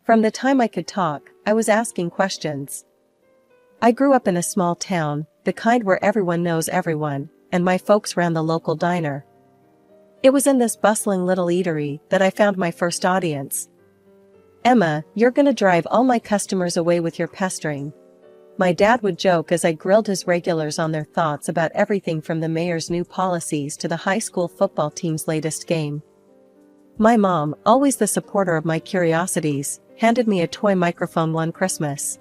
From the time I could talk, I was asking questions. I grew up in a small town, the kind where everyone knows everyone, and my folks ran the local diner. It was in this bustling little eatery that I found my first audience. "Emma, you're gonna drive all my customers away with your pestering," my dad would joke as I grilled his regulars on their thoughts about everything from the mayor's new policies to the high school football team's latest game. My mom, always the supporter of my curiosities, handed me a toy microphone one Christmas.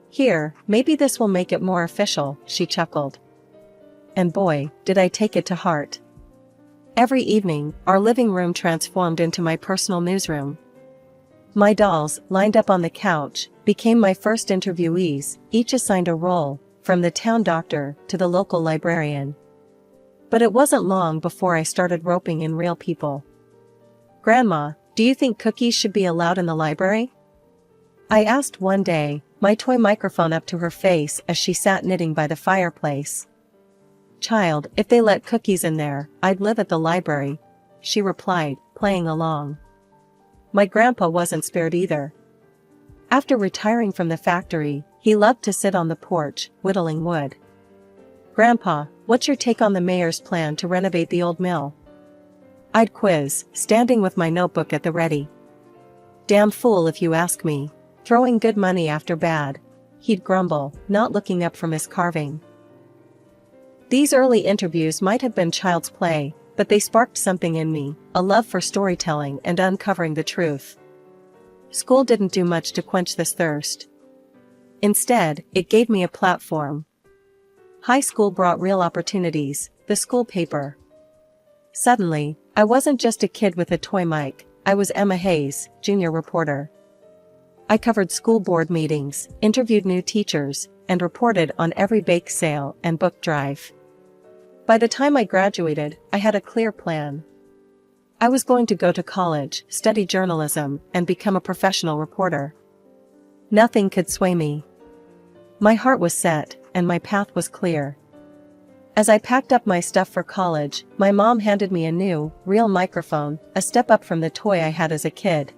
"Here, maybe this will make it more official," she chuckled. And boy, did I take it to heart. Every evening, our living room transformed into my personal newsroom. My dolls, lined up on the couch, became my first interviewees, each assigned a role, from the town doctor to the local librarian. But it wasn't long before I started roping in real people. "Grandma, do you think cookies should be allowed in the library?" I asked one day, my toy microphone up to her face as she sat knitting by the fireplace. "Child, if they let cookies in there, I'd live at the library," she replied, playing along. My grandpa wasn't spared either. After retiring from the factory, he loved to sit on the porch, whittling wood. "Grandpa, what's your take on the mayor's plan to renovate the old mill?" I'd quiz, standing with my notebook at the ready. "Damn fool if you ask me. Throwing good money after bad," he'd grumble, not looking up from his carving. These early interviews might have been child's play, but they sparked something in me, a love for storytelling and uncovering the truth. School didn't do much to quench this thirst. Instead, it gave me a platform. High school brought real opportunities, the school paper. Suddenly, I wasn't just a kid with a toy mic, I was Emma Hayes, junior reporter. I covered school board meetings, interviewed new teachers, and reported on every bake sale and book drive. By the time I graduated, I had a clear plan. I was going to go to college, study journalism, and become a professional reporter. Nothing could sway me. My heart was set, and my path was clear. As I packed up my stuff for college, my mom handed me a new, real microphone, a step up from the toy I had as a kid.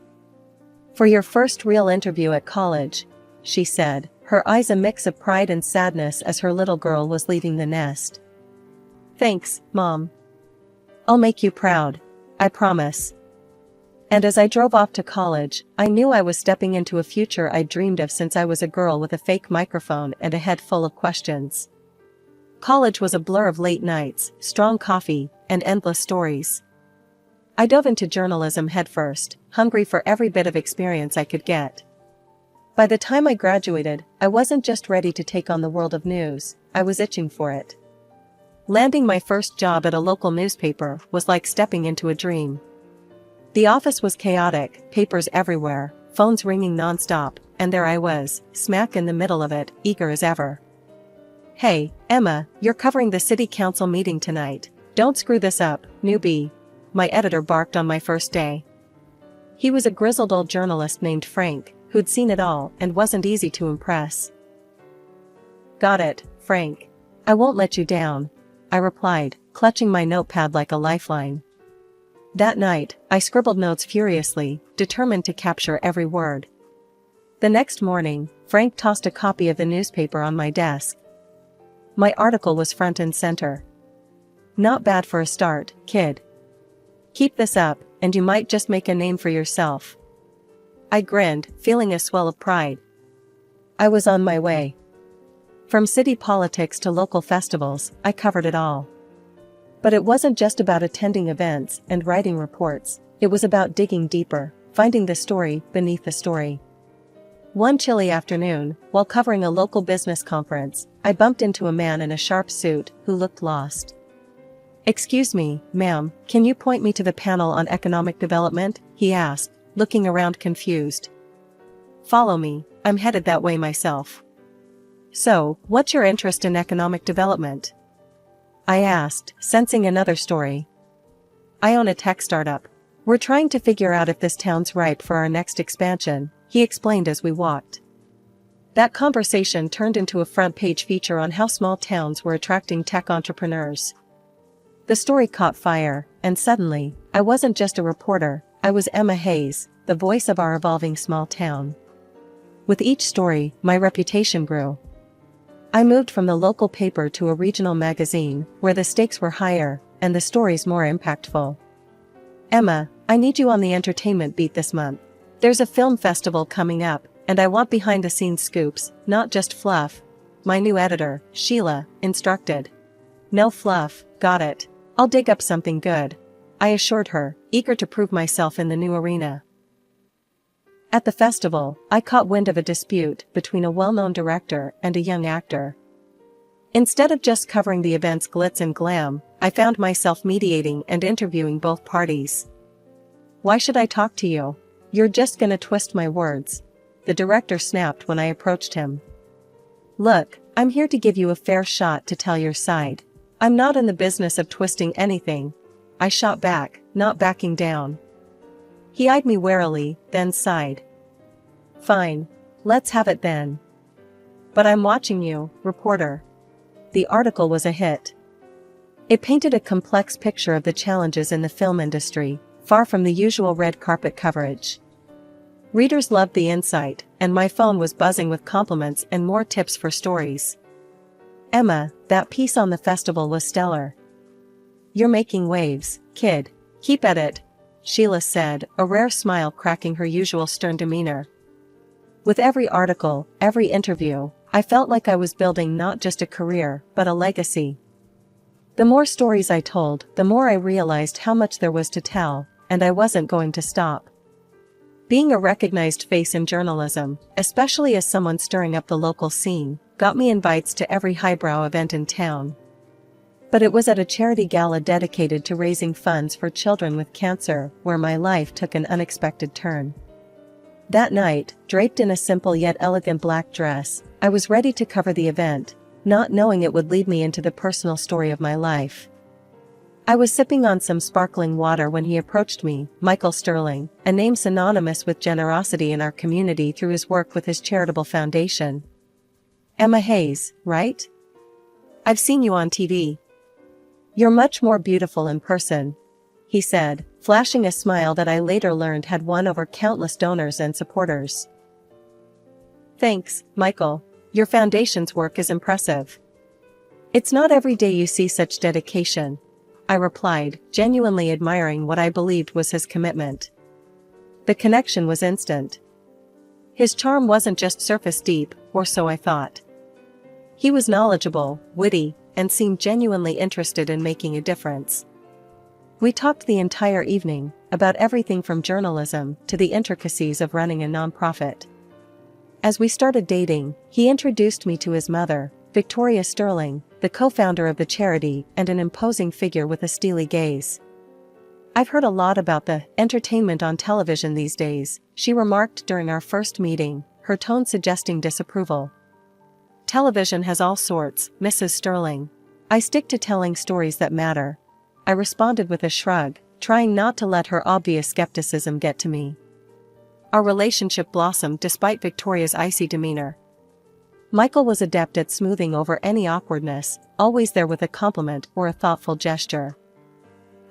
"For your first real interview at college," she said, her eyes a mix of pride and sadness as her little girl was leaving the nest. "Thanks, Mom. I'll make you proud, I promise." And as I drove off to college, I knew I was stepping into a future I'd dreamed of since I was a girl with a fake microphone and a head full of questions. College was a blur of late nights, strong coffee, and endless stories. I dove into journalism headfirst, hungry for every bit of experience I could get. By the time I graduated, I wasn't just ready to take on the world of news, I was itching for it. Landing my first job at a local newspaper was like stepping into a dream. The office was chaotic, papers everywhere, phones ringing nonstop, and there I was, smack in the middle of it, eager as ever. "Hey, Emma, you're covering the city council meeting tonight. Don't screw this up, newbie," my editor barked on my first day. He was a grizzled old journalist named Frank, who'd seen it all and wasn't easy to impress. "Got it, Frank. I won't let you down," I replied, clutching my notepad like a lifeline. That night, I scribbled notes furiously, determined to capture every word. The next morning, Frank tossed a copy of the newspaper on my desk. My article was front and center. "Not bad for a start, kid. Keep this up, and you might just make a name for yourself." I grinned, feeling a swell of pride. I was on my way. From city politics to local festivals, I covered it all. But it wasn't just about attending events and writing reports, it was about digging deeper, finding the story beneath the story. One chilly afternoon, while covering a local business conference, I bumped into a man in a sharp suit who looked lost. "Excuse me, ma'am, can you point me to the panel on economic development?" he asked, looking around confused. "Follow me, I'm headed that way myself." "So, what's your interest in economic development?" I asked, sensing another story. "I own a tech startup. We're trying to figure out if this town's ripe for our next expansion," he explained as we walked. That conversation turned into a front-page feature on how small towns were attracting tech entrepreneurs. The story caught fire, and suddenly, I wasn't just a reporter, I was Emma Hayes, the voice of our evolving small town. With each story, my reputation grew. I moved from the local paper to a regional magazine, where the stakes were higher, and the stories more impactful. Emma, I need you on the entertainment beat this month. There's a film festival coming up, and I want behind-the-scenes scoops, not just fluff. My new editor, Sheila, instructed. No fluff, got it. I'll dig up something good, I assured her, eager to prove myself in the new arena. At the festival, I caught wind of a dispute between a well-known director and a young actor. Instead of just covering the event's glitz and glam, I found myself mediating and interviewing both parties. Why should I talk to you? You're just gonna twist my words, the director snapped when I approached him. Look, I'm here to give you a fair shot to tell your side. I'm not in the business of twisting anything, I shot back, not backing down. He eyed me warily, then sighed. Fine. Let's have it then. But I'm watching you, reporter. The article was a hit. It painted a complex picture of the challenges in the film industry, far from the usual red carpet coverage. Readers loved the insight, and my phone was buzzing with compliments and more tips for stories. Emma, that piece on the festival was stellar. You're making waves, kid. Keep at it, Sheila said, a rare smile cracking her usual stern demeanor. With every article, every interview, I felt like I was building not just a career, but a legacy. The more stories I told, the more I realized how much there was to tell, and I wasn't going to stop. Being a recognized face in journalism, especially as someone stirring up the local scene, got me invites to every highbrow event in town. But it was at a charity gala dedicated to raising funds for children with cancer, where my life took an unexpected turn. That night, draped in a simple yet elegant black dress, I was ready to cover the event, not knowing it would lead me into the personal story of my life. I was sipping on some sparkling water when he approached me, Michael Sterling, a name synonymous with generosity in our community through his work with his charitable foundation. Emma Hayes, right? I've seen you on TV. You're much more beautiful in person, he said, flashing a smile that I later learned had won over countless donors and supporters. Thanks, Michael. Your foundation's work is impressive. It's not every day you see such dedication, I replied, genuinely admiring what I believed was his commitment. The connection was instant. His charm wasn't just surface deep, or so I thought. He was knowledgeable, witty, and seemed genuinely interested in making a difference. We talked the entire evening, about everything from journalism to the intricacies of running a nonprofit. As we started dating, he introduced me to his mother, Victoria Sterling, the co-founder of the charity and an imposing figure with a steely gaze. I've heard a lot about the entertainment on television these days, she remarked during our first meeting, her tone suggesting disapproval. Television has all sorts, Mrs. Sterling. I stick to telling stories that matter, I responded with a shrug, trying not to let her obvious skepticism get to me. Our relationship blossomed despite Victoria's icy demeanor. Michael was adept at smoothing over any awkwardness, always there with a compliment or a thoughtful gesture.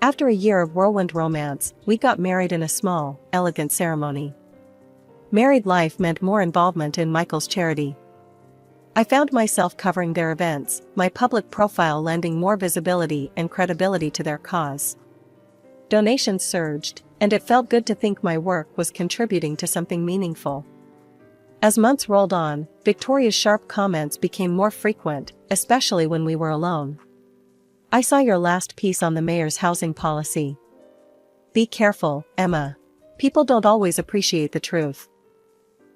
After a year of whirlwind romance, we got married in a small, elegant ceremony. Married life meant more involvement in Michael's charity. I found myself covering their events, my public profile lending more visibility and credibility to their cause. Donations surged, and it felt good to think my work was contributing to something meaningful. As months rolled on, Victoria's sharp comments became more frequent, especially when we were alone. I saw your last piece on the mayor's housing policy. Be careful, Emma. People don't always appreciate the truth.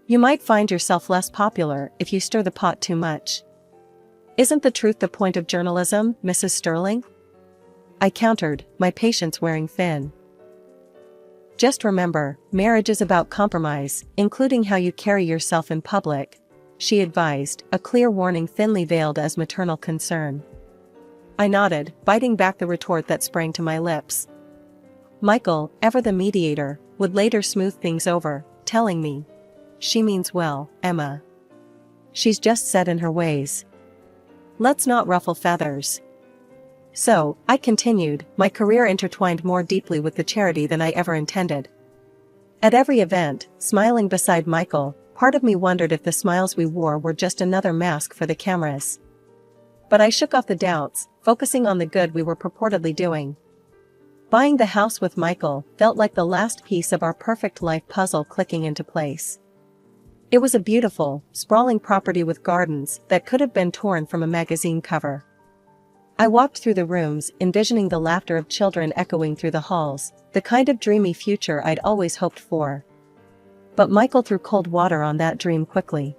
You might find yourself less popular if you stir the pot too much. Isn't the truth the point of journalism, Mrs. Sterling? I countered, my patience wearing thin. Just remember, marriage is about compromise, including how you carry yourself in public, she advised, a clear warning thinly veiled as maternal concern. I nodded, biting back the retort that sprang to my lips. Michael, ever the mediator, would later smooth things over, telling me, "She means well, Emma. She's just set in her ways. Let's not ruffle feathers." So, I continued, my career intertwined more deeply with the charity than I ever intended. At every event, smiling beside Michael, part of me wondered if the smiles we wore were just another mask for the cameras. But I shook off the doubts, focusing on the good we were purportedly doing. Buying the house with Michael felt like the last piece of our perfect life puzzle clicking into place. It was a beautiful, sprawling property with gardens that could have been torn from a magazine cover. I walked through the rooms, envisioning the laughter of children echoing through the halls, the kind of dreamy future I'd always hoped for. But Michael threw cold water on that dream quickly.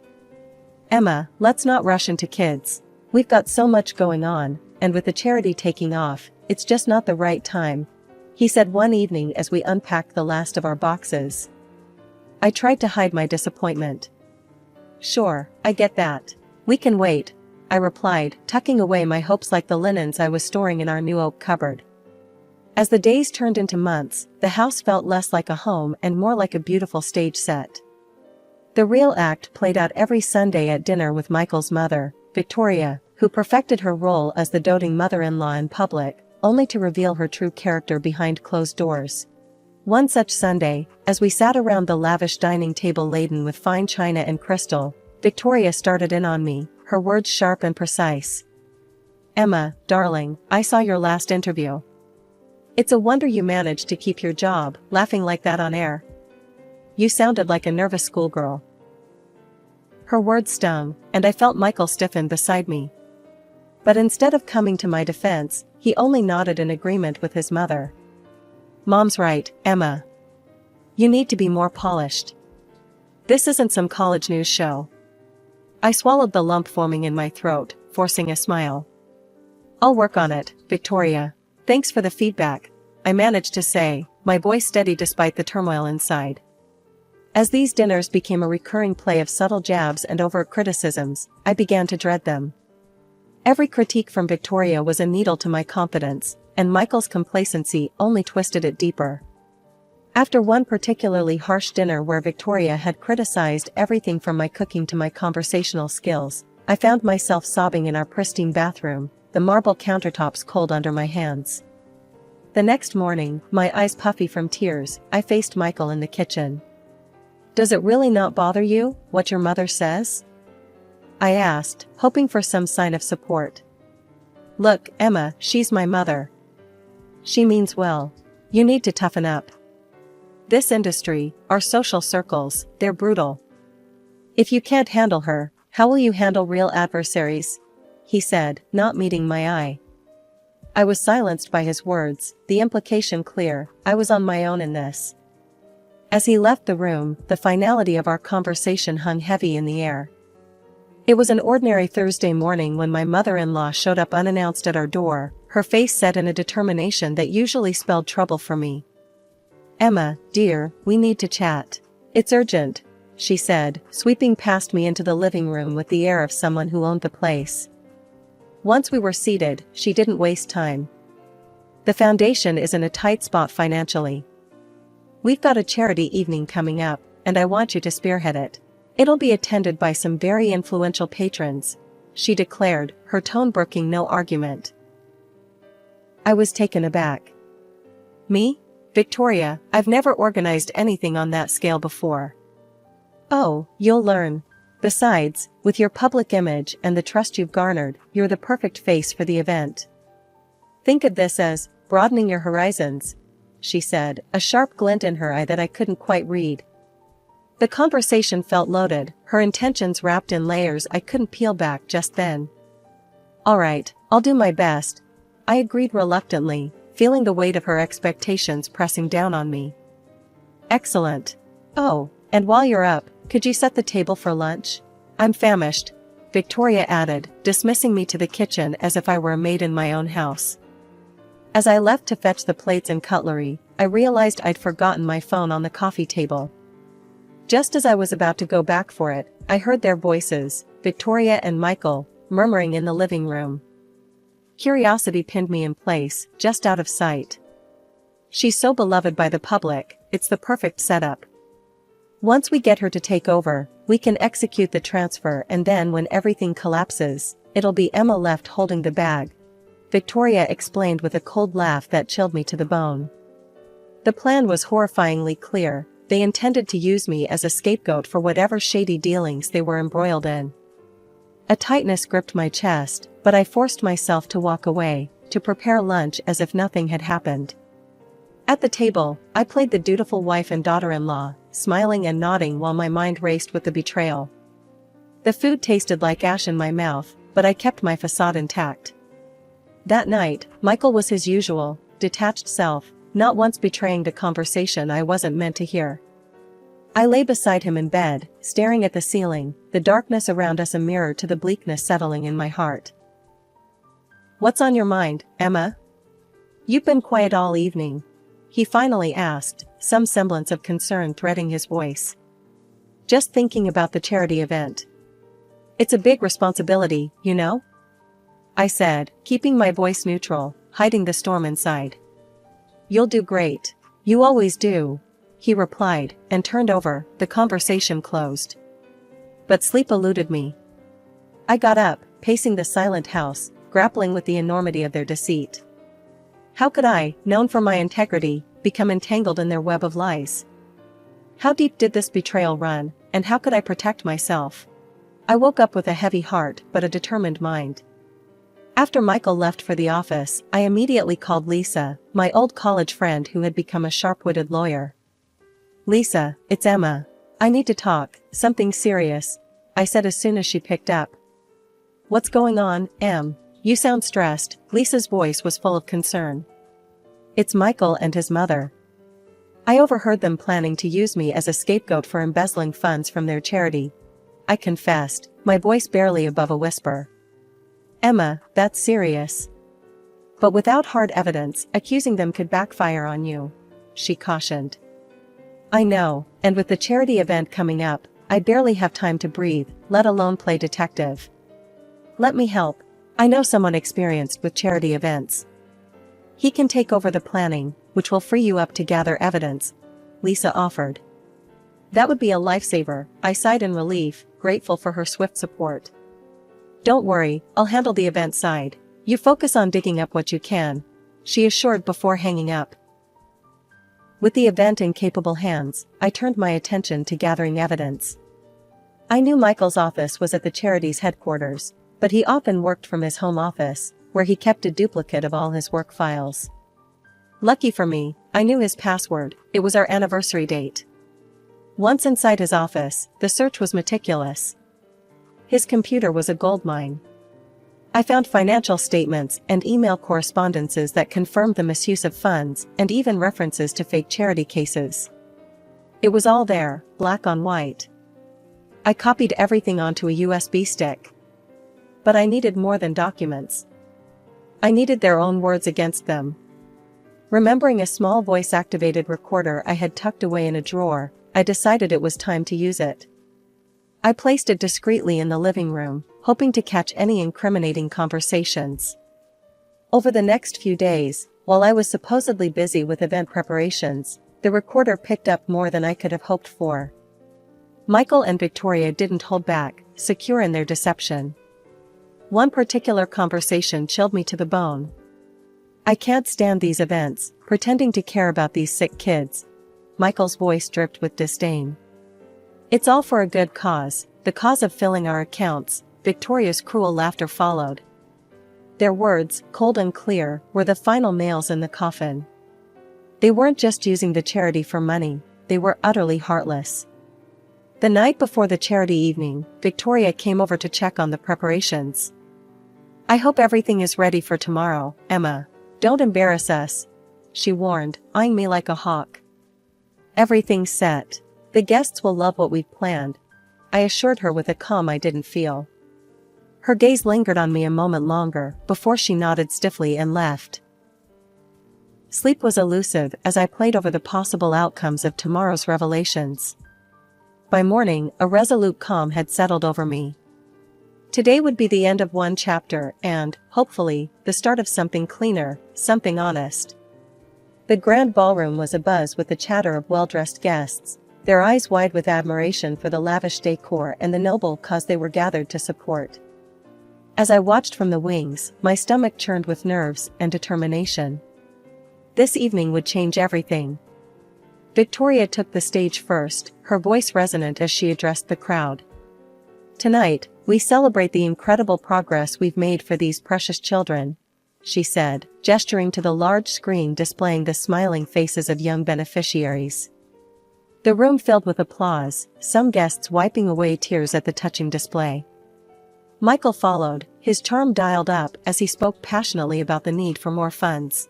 "Emma, let's not rush into kids. We've got so much going on, and with the charity taking off, it's just not the right time," he said one evening as we unpacked the last of our boxes. I tried to hide my disappointment. "Sure, I get that. We can wait," I replied, tucking away my hopes like the linens I was storing in our new oak cupboard. As the days turned into months, the house felt less like a home and more like a beautiful stage set. The real act played out every Sunday at dinner with Michael's mother, Victoria, who perfected her role as the doting mother-in-law in public, only to reveal her true character behind closed doors. One such Sunday, as we sat around the lavish dining table laden with fine china and crystal, Victoria started in on me, her words sharp and precise. "Emma, darling, I saw your last interview. It's a wonder you managed to keep your job, laughing like that on air. You sounded like a nervous schoolgirl." Her words stung, and I felt Michael stiffen beside me. But instead of coming to my defense, he only nodded in agreement with his mother. "Mom's right, Emma. You need to be more polished. This isn't some college news show." I swallowed the lump forming in my throat, forcing a smile. "I'll work on it, Victoria. Thanks for the feedback," I managed to say, my voice steady despite the turmoil inside. As these dinners became a recurring play of subtle jabs and overt criticisms, I began to dread them. Every critique from Victoria was a needle to my confidence, and Michael's complacency only twisted it deeper. After one particularly harsh dinner where Victoria had criticized everything from my cooking to my conversational skills, I found myself sobbing in our pristine bathroom, the marble countertops cold under my hands. The next morning, my eyes puffy from tears, I faced Michael in the kitchen. "Does it really not bother you, what your mother says?" I asked, hoping for some sign of support. "Look, Emma, she's my mother. She means well. You need to toughen up. This industry, our social circles, they're brutal. If you can't handle her, how will you handle real adversaries?" he said, not meeting my eye. I was silenced by his words, the implication clear, I was on my own in this. As he left the room, the finality of our conversation hung heavy in the air. It was an ordinary Thursday morning when my mother-in-law showed up unannounced at our door, her face set in a determination that usually spelled trouble for me. "Emma, dear, we need to chat. It's urgent," she said, sweeping past me into the living room with the air of someone who owned the place. Once we were seated, she didn't waste time. "The foundation is in a tight spot financially. We've got a charity evening coming up, and I want you to spearhead it. It'll be attended by some very influential patrons," she declared, her tone brooking no argument. I was taken aback. "Me? Victoria, I've never organized anything on that scale before." "Oh, you'll learn. Besides, with your public image and the trust you've garnered, you're the perfect face for the event. Think of this as broadening your horizons," she said, a sharp glint in her eye that I couldn't quite read. The conversation felt loaded, her intentions wrapped in layers I couldn't peel back just then. "All right, I'll do my best," I agreed reluctantly, feeling the weight of her expectations pressing down on me. "Excellent. Oh, and while you're up, could you set the table for lunch? I'm famished," Victoria added, dismissing me to the kitchen as if I were a maid in my own house. As I left to fetch the plates and cutlery, I realized I'd forgotten my phone on the coffee table. Just as I was about to go back for it, I heard their voices, Victoria and Michael, murmuring in the living room. Curiosity pinned me in place, just out of sight. "She's so beloved by the public, it's the perfect setup. Once we get her to take over, we can execute the transfer, and then when everything collapses, it'll be Emma left holding the bag," Victoria explained with a cold laugh that chilled me to the bone. The plan was horrifyingly clear, they intended to use me as a scapegoat for whatever shady dealings they were embroiled in. A tightness gripped my chest, but I forced myself to walk away, to prepare lunch as if nothing had happened. At the table, I played the dutiful wife and daughter-in-law, smiling and nodding while my mind raced with the betrayal. The food tasted like ash in my mouth, but I kept my facade intact. That night, Michael was his usual, detached self, not once betraying the conversation I wasn't meant to hear. I lay beside him in bed, staring at the ceiling, the darkness around us a mirror to the bleakness settling in my heart. "What's on your mind, Emma? You've been quiet all evening," he finally asked, some semblance of concern threading his voice. "Just thinking about the charity event. It's a big responsibility, you know?" I said, keeping my voice neutral, hiding the storm inside. "You'll do great. You always do," he replied, and turned over. The conversation closed. But sleep eluded me. I got up, pacing the silent house, grappling with the enormity of their deceit. How could I, known for my integrity, become entangled in their web of lies? How deep did this betrayal run, and how could I protect myself? I woke up with a heavy heart but a determined mind. After Michael left for the office, I immediately called Lisa, my old college friend who had become a sharp-witted lawyer. "Lisa, it's Emma. I need to talk, something serious," I said as soon as she picked up. "What's going on, Em? You sound stressed." Lisa's voice was full of concern. "It's Michael and his mother. I overheard them planning to use me as a scapegoat for embezzling funds from their charity," I confessed, my voice barely above a whisper. "Emma, that's serious. But without hard evidence, accusing them could backfire on you," she cautioned. "I know, and with the charity event coming up, I barely have time to breathe, let alone play detective. Let me help. I know someone experienced with charity events. He can take over the planning, which will free you up to gather evidence," Lisa offered. "That would be a lifesaver," I sighed in relief, grateful for her swift support. "Don't worry, I'll handle the event side. You focus on digging up what you can," she assured before hanging up. With the event in capable hands, I turned my attention to gathering evidence. I knew Michael's office was at the charity's headquarters, but he often worked from his home office, where he kept a duplicate of all his work files. Lucky for me, I knew his password. It was our anniversary date. Once inside his office, the search was meticulous. His computer was a goldmine. I found financial statements and email correspondences that confirmed the misuse of funds, and even references to fake charity cases. It was all there, black on white. I copied everything onto a USB stick. But I needed more than documents. I needed their own words against them. Remembering a small voice-activated recorder I had tucked away in a drawer, I decided it was time to use it. I placed it discreetly in the living room, hoping to catch any incriminating conversations. Over the next few days, while I was supposedly busy with event preparations, the recorder picked up more than I could have hoped for. Michael and Victoria didn't hold back, secure in their deception. One particular conversation chilled me to the bone. "I can't stand these events, pretending to care about these sick kids." Michael's voice dripped with disdain. "It's all for a good cause, the cause of filling our accounts." Victoria's cruel laughter followed. Their words, cold and clear, were the final nails in the coffin. They weren't just using the charity for money, they were utterly heartless. The night before the charity evening, Victoria came over to check on the preparations. "I hope everything is ready for tomorrow, Emma. Don't embarrass us," she warned, eyeing me like a hawk. "Everything's set. The guests will love what we've planned," I assured her with a calm I didn't feel. Her gaze lingered on me a moment longer, before she nodded stiffly and left. Sleep was elusive as I played over the possible outcomes of tomorrow's revelations. By morning, a resolute calm had settled over me. Today would be the end of one chapter and, hopefully, the start of something cleaner, something honest. The grand ballroom was abuzz with the chatter of well-dressed guests, their eyes wide with admiration for the lavish decor and the noble cause they were gathered to support. As I watched from the wings, my stomach churned with nerves and determination. This evening would change everything. Victoria took the stage first, her voice resonant as she addressed the crowd. "Tonight, we celebrate the incredible progress we've made for these precious children," she said, gesturing to the large screen displaying the smiling faces of young beneficiaries. The room filled with applause, some guests wiping away tears at the touching display. Michael followed, his charm dialed up as he spoke passionately about the need for more funds.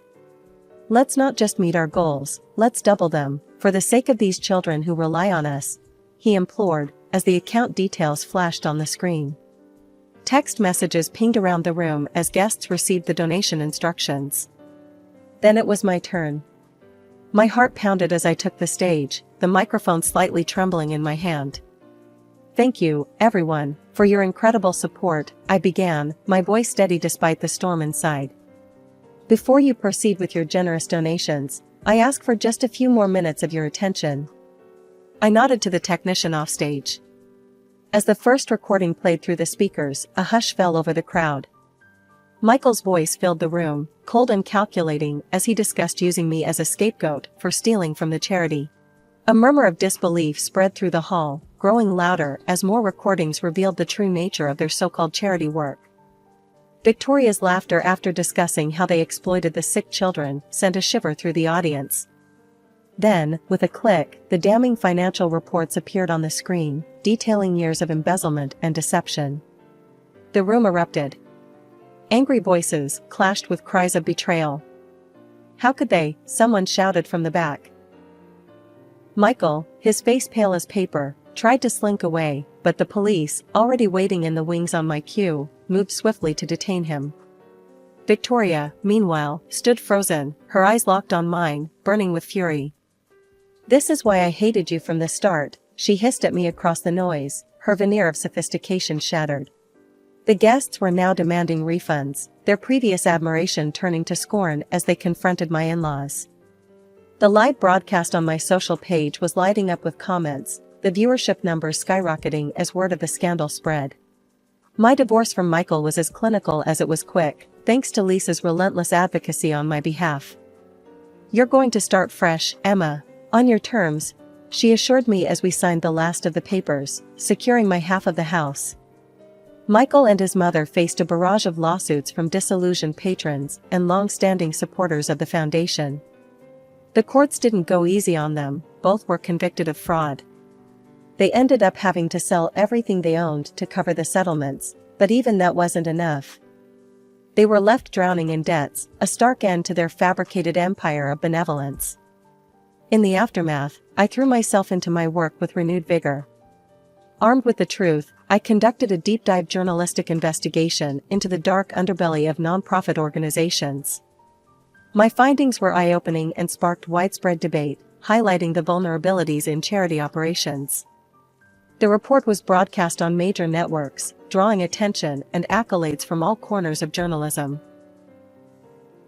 "Let's not just meet our goals, let's double them, for the sake of these children who rely on us," he implored, as the account details flashed on the screen. Text messages pinged around the room as guests received the donation instructions. Then it was my turn. My heart pounded as I took the stage, the microphone slightly trembling in my hand. "Thank you, everyone, for your incredible support," I began, my voice steady despite the storm inside. "Before you proceed with your generous donations, I ask for just a few more minutes of your attention." I nodded to the technician offstage. As the first recording played through the speakers, a hush fell over the crowd. Michael's voice filled the room, cold and calculating, as he discussed using me as a scapegoat for stealing from the charity. A murmur of disbelief spread through the hall, growing louder as more recordings revealed the true nature of their so-called charity work. Victoria's laughter after discussing how they exploited the sick children sent a shiver through the audience. Then, with a click, the damning financial reports appeared on the screen, detailing years of embezzlement and deception. The room erupted. Angry voices clashed with cries of betrayal. "How could they?" someone shouted from the back. Michael, his face pale as paper, tried to slink away, but the police, already waiting in the wings on my cue, moved swiftly to detain him. Victoria, meanwhile, stood frozen, her eyes locked on mine, burning with fury. "This is why I hated you from the start," she hissed at me across the noise, her veneer of sophistication shattered. The guests were now demanding refunds, their previous admiration turning to scorn as they confronted my in-laws. The live broadcast on my social page was lighting up with comments, the viewership numbers skyrocketing as word of the scandal spread. My divorce from Michael was as clinical as it was quick, thanks to Lisa's relentless advocacy on my behalf. "You're going to start fresh, Emma, on your terms," she assured me as we signed the last of the papers, securing my half of the house. Michael and his mother faced a barrage of lawsuits from disillusioned patrons and long-standing supporters of the foundation. The courts didn't go easy on them, both were convicted of fraud. They ended up having to sell everything they owned to cover the settlements, but even that wasn't enough. They were left drowning in debts, a stark end to their fabricated empire of benevolence. In the aftermath, I threw myself into my work with renewed vigor. Armed with the truth, I conducted a deep-dive journalistic investigation into the dark underbelly of nonprofit organizations. My findings were eye-opening and sparked widespread debate, highlighting the vulnerabilities in charity operations. The report was broadcast on major networks, drawing attention and accolades from all corners of journalism.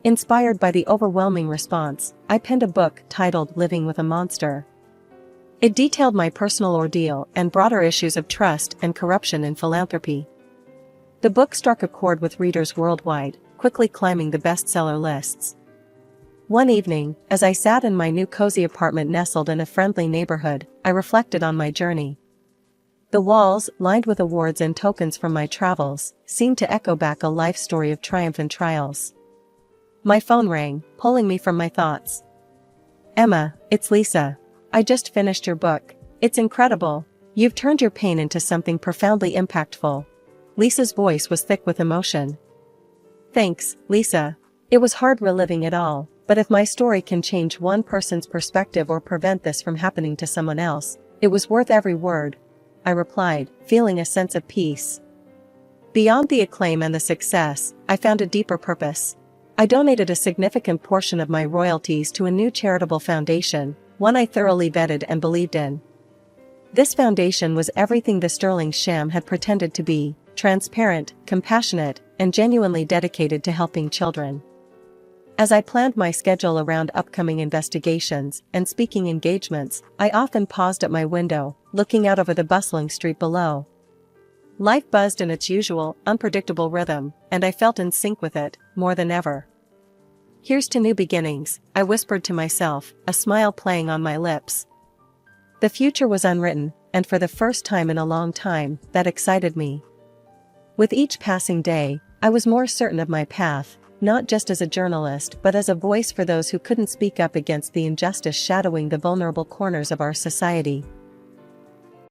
Inspired by the overwhelming response, I penned a book titled Living with a Monster. It detailed my personal ordeal and broader issues of trust and corruption in philanthropy. The book struck a chord with readers worldwide, quickly climbing the bestseller lists. One evening, as I sat in my new cozy apartment nestled in a friendly neighborhood, I reflected on my journey. The walls, lined with awards and tokens from my travels, seemed to echo back a life story of triumph and trials. My phone rang, pulling me from my thoughts. "Emma, it's Lisa. I just finished your book. It's incredible. You've turned your pain into something profoundly impactful." Lisa's voice was thick with emotion. "Thanks, Lisa. It was hard reliving it all, but if my story can change one person's perspective or prevent this from happening to someone else, it was worth every word," I replied, feeling a sense of peace. Beyond the acclaim and the success, I found a deeper purpose. I donated a significant portion of my royalties to a new charitable foundation, one I thoroughly vetted and believed in. This foundation was everything the sterling sham had pretended to be: transparent, compassionate, and genuinely dedicated to helping children. As I planned my schedule around upcoming investigations and speaking engagements, I often paused at my window, looking out over the bustling street below. Life buzzed in its usual, unpredictable rhythm, and I felt in sync with it, more than ever. Here's to new beginnings, I whispered to myself, a smile playing on my lips. The future was unwritten, and for the first time in a long time, that excited me. With each passing day, I was more certain of my path, not just as a journalist but as a voice for those who couldn't speak up against the injustice shadowing the vulnerable corners of our society.